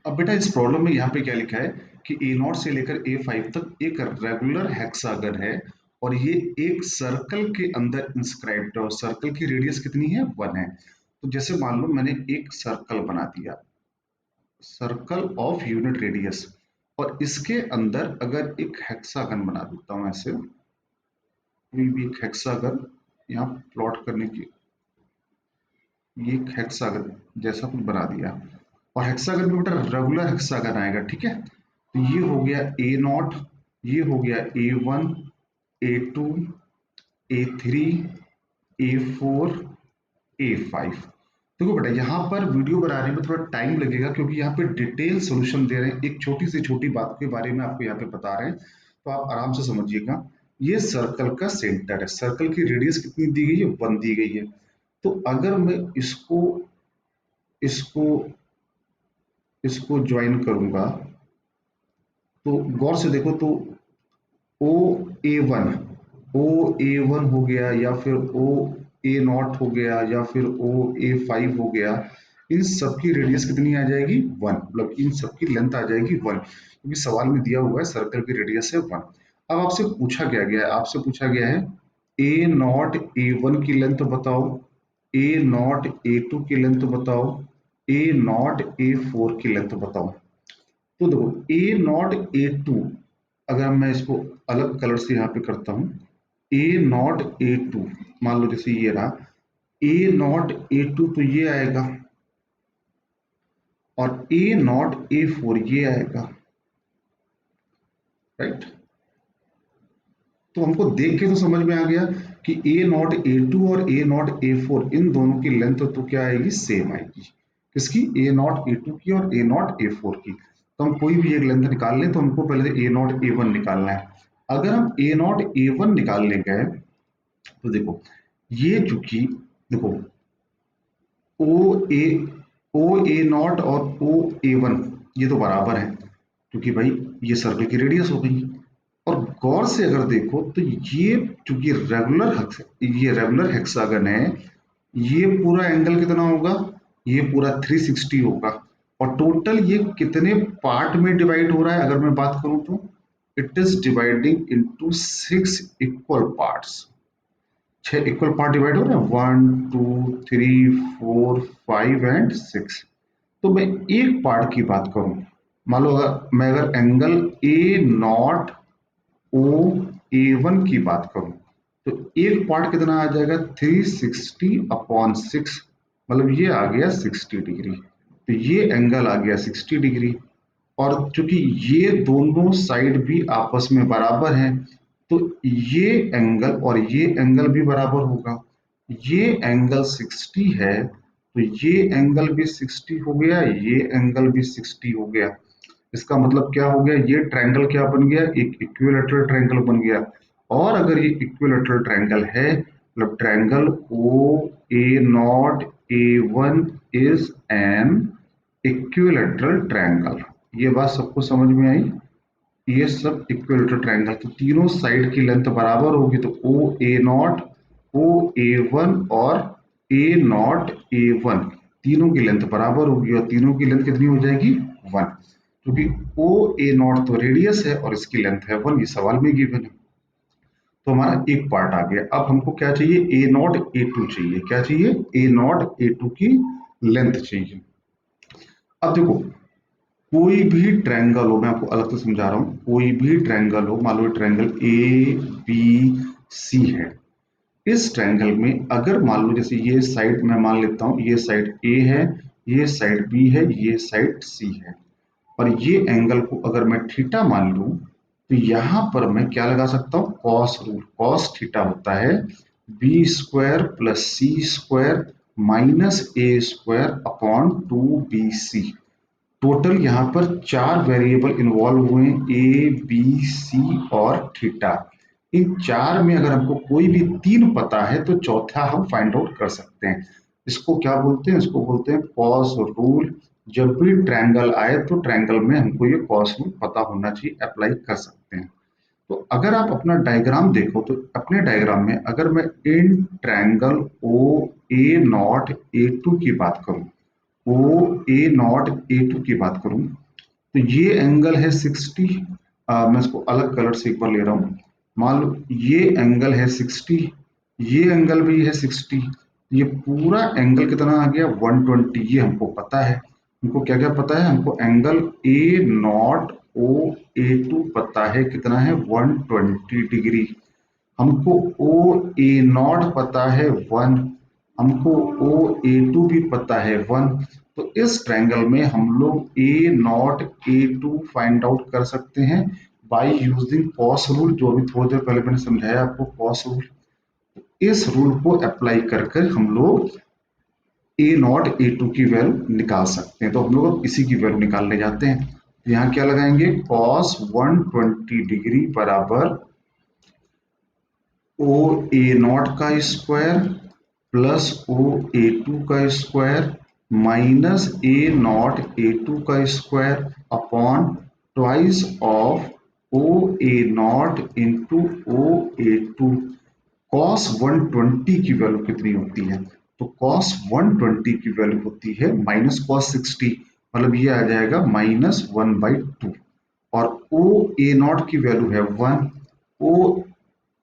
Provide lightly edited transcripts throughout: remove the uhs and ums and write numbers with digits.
अब बेटा इस प्रॉब्लम में यहाँ पे क्या लिखा है कि ए नॉट से लेकर ए फाइव तक एक रेगुलर हेक्सागन है और ये एक सर्कल के अंदर इंस्क्राइब्ड है और सर्कल की रेडियस कितनी है 1 है। तो जैसे मान लो मैंने एक सर्कल बना दिया, सर्कल ऑफ यूनिट रेडियस, और इसके अंदर अगर एक हेक्सागन बना देता हूं ऐसे, कोई भी एक हेक्सागन यहाँ प्लॉट करने की, ये एक हेक्सागन जैसा कुछ बना दिया और हेक्सागन में बेटा रेगुलर हेक्सागन आएगा, ठीक है। तो ये हो गया ए नॉट, ये हो गया A one, A two, A three, A four, A five. देखो बेटा यहाँ पर वीडियो बनाने में थोड़ा टाइम लगेगा क्योंकि यहाँ पे डिटेल सॉल्यूशन दे रहे हैं, एक छोटी से छोटी बात के बारे में आपको यहाँ पे बता रहे हैं, तो आप आराम से समझिएगा। ये सर्कल का सेंटर है, सर्कल की रेडियस कितनी दी गई है 1 दी गई है। तो अगर मैं इसको इसको इसको ज्वाइन करूंगा तो गौर से देखो तो ओ A one, O A one हो गया या फिर ओ ए नॉट हो गया या फिर ओ ए फाइव हो गया, इन सब की रेडियस कितनी आ जाएगी 1, मतलब इन सब की लेंथ आ जाएगी 1, क्योंकि सवाल में दिया हुआ है सर्कल की रेडियस है 1। अब आपसे पूछा क्या गया है, आपसे पूछा गया है ए नॉट ए वन की लेंथ बताओ, ए नॉट ए टू की लेंथ बताओ, ए नॉट ए फोर की लेंथ बताओ। तो देखो ए नॉट ए टू, अगर मैं इसको अलग कलर से यहाँ पे करता हूँ, ए नॉट ए टू, मान लो जैसे ये रहा ए नॉट ए टू, तो ये आएगा, और ए नॉट ए फोर ये आएगा, राइट। तो हमको देख के तो समझ में आ गया कि ए नॉट ए टू और ए नॉट ए फोर इन दोनों की लेंथ तो क्या आएगी, सेम आएगी। किसकी, ए नॉट ए टू की और ए नॉट ए फोर की। तो हम कोई भी एक लेंथ निकाल लें तो हमको पहले ए नॉट ए वन निकालना है। अगर हम ए नॉट ए वन निकालने गए तो देखो ये चूंकि, देखो ओ ए ओ ए नॉट और ओ ए वन ये तो बराबर है क्योंकि भाई ये सर्कल की रेडियस हो गई। और गौर से अगर देखो तो ये चूंकि ये रेगुलर हेक्सागन है, ये पूरा एंगल कितना होगा, ये पूरा 360 होगा। और टोटल ये कितने पार्ट में डिवाइड हो रहा है अगर मैं बात करूं तो it is dividing into 6 equal parts. 6 equal part divide हो रहे हैं, 1 2 3 4 5 एंड 6। तो मैं एक पार्ट की बात करूं, मान लो अगर angle A naught O A one की बात करूं तो एक पार्ट कितना आ जाएगा 360/6, मतलब ये आ गया 60 डिग्री। तो ये एंगल आ गया 60 डिग्री। और चूंकि ये दोनों साइड भी आपस में बराबर हैं तो ये एंगल और ये एंगल भी बराबर होगा। ये एंगल 60 है तो ये एंगल भी 60 हो गया, ये एंगल भी 60 हो गया। इसका मतलब क्या हो गया, ये ट्रायंगल क्या बन गया, एक इक्विलैटरल ट्रायंगल बन गया। और अगर ये इक्विलैटरल ट्रायंगल है मतलब triangle O A naught A one is an equilateral triangle. ये बात सबको समझ में आई, ये सब इक्विलैटरल ट्रायंगल, तो तीनों साइड की लेंथ बराबर होगी तो ओ A naught, O A one और ए नॉट ए वन तीनों की लेंथ बराबर होगी और तीनों की लेंथ कितनी हो जाएगी 1, क्योंकि ओ ए नॉट तो रेडियस है और इसकी लेंथ है 1, ये सवाल में गिवन है। तो हमारा एक पार्ट आ गया। अब हमको क्या चाहिए, ए नॉट ए टू चाहिए, क्या चाहिए, ए नॉट ए टू की लेंथ चाहिए। अब देखो कोई भी ट्रायंगल हो, मैं आपको अलग से समझा रहा हूं, कोई भी ट्रायंगल हो, मान लो ट्रायंगल ए बी सी है। इस ट्रायंगल में अगर मान लो जैसे ये साइड मैं मान लेता हूं, ये साइड ए है, ये साइड बी है, ये साइड सी है, और ये एंगल को अगर मैं थीटा मान लूं तो यहां पर मैं क्या लगा सकता हूं, कॉस रूल। कॉस थीटा होता है बी स्क्वायर प्लस सी स्क्वायर माइनस ए स्क्वायर अपॉन 2bc। टोटल यहाँ पर 4 वेरिएबल इन्वॉल्व हुए, ए बी सी और थीटा। इन 4 में अगर हमको कोई भी 3 पता है तो चौथा हम फाइंड आउट कर सकते हैं। इसको क्या बोलते हैं, इसको बोलते हैं कॉस रूल। जब भी ट्रायंगल आए तो ट्रायंगल में हमको ये कॉस रूल पता होना चाहिए, अप्लाई कर सकते हैं। तो अगर आप अपना डायग्राम देखो तो अपने डायग्राम में अगर मैं इन triangle O A naught A two की बात करूं ओ ए नॉट ए टू की बात करूं तो ये एंगल है 60। मैं इसको अलग कलर से एक बार ले रहा हूं। मान लो ये एंगल है 60, ये एंगल भी है 60। ये पूरा एंगल कितना आ गया 120। ये हमको पता है। हमको क्या क्या पता है? हमको angle A naught O A two पता है, कितना है 120 डिग्री। हमको ओ ए नॉट पता है 1। हमको ओ ए टू भी पता है 1। तो इस ट्रायंगल में हम लोग A naught A two find out कर सकते हैं बाय यूजिंग कॉस रूल, जो अभी थोड़ी देर पहले मैंने समझाया आपको कॉस रूल। इस रूल को अप्लाई कर कर हम लोग ए नॉट ए टू की वैल्यू निकाल सकते हैं। तो हम लोग अब इसी की वैल्यू निकालने जाते हैं। तो यहाँ क्या लगाएंगे? कॉस 120 डिग्री बराबर ओ ए नॉट का square plus O A two का square minus A naught A two का square upon twice of O A naught into O A two. Cos 120 की वैल्यू कितनी होती है? तो कॉस 120 की वैल्यू होती है माइनस कॉस 60, मतलब ये आ जाएगा -1/2। और ओ ए नॉट की वैल्यू है 1, ओ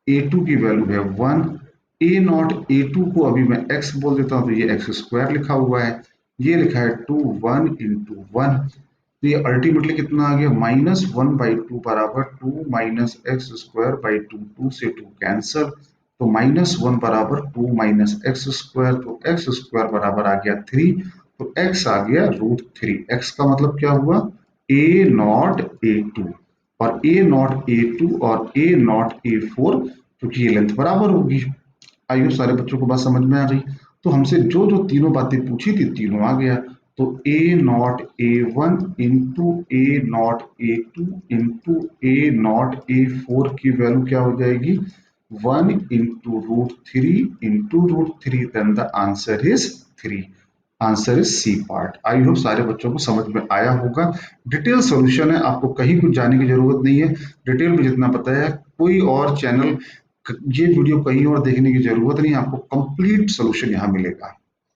ए टू की वैल्यू है 1। ए नॉट ए टू को अभी मैं x बोल देता हूं, तो ये एक्स स्क्वायर लिखा हुआ है। ये लिखा है 2 1 इंटू 1। तो ये अल्टीमेटली कितना आ गया -1/2 बराबर 2 minus x square by two. 2 से 2 कैंसल, तो -1 बराबर 2 माइनस एक्स स्क्वायर, तो एक्स स्क्वायर बराबर आ गया 3। तो x आ गया √3। x का मतलब क्या हुआ? ए नॉट ए टू। और ए नॉट ए टू और ए नॉट ए फोर, क्योंकि ये लेंथ बराबर होगी। आइए सारे बच्चों को बात समझ में आ गई। तो हमसे जो जो तीनों बातें पूछी थी तीनों आ गया। तो A naught A one into A naught A two into A naught A four की वैल्यू क्या हो जाएगी? 1 into √3 into √3। Then the answer is 3। Answer is C part. I hope सारे बच्चों को समझ में आया होगा। डिटेल सॉल्यूशन है, आपको कहीं कुछ जाने की जरूरत नहीं है। डिटेल में जितना पता है, कोई और चैनल, ये वीडियो कहीं और देखने की जरूरत नहीं, आपको कंप्लीट सॉल्यूशन यहाँ मिलेगा।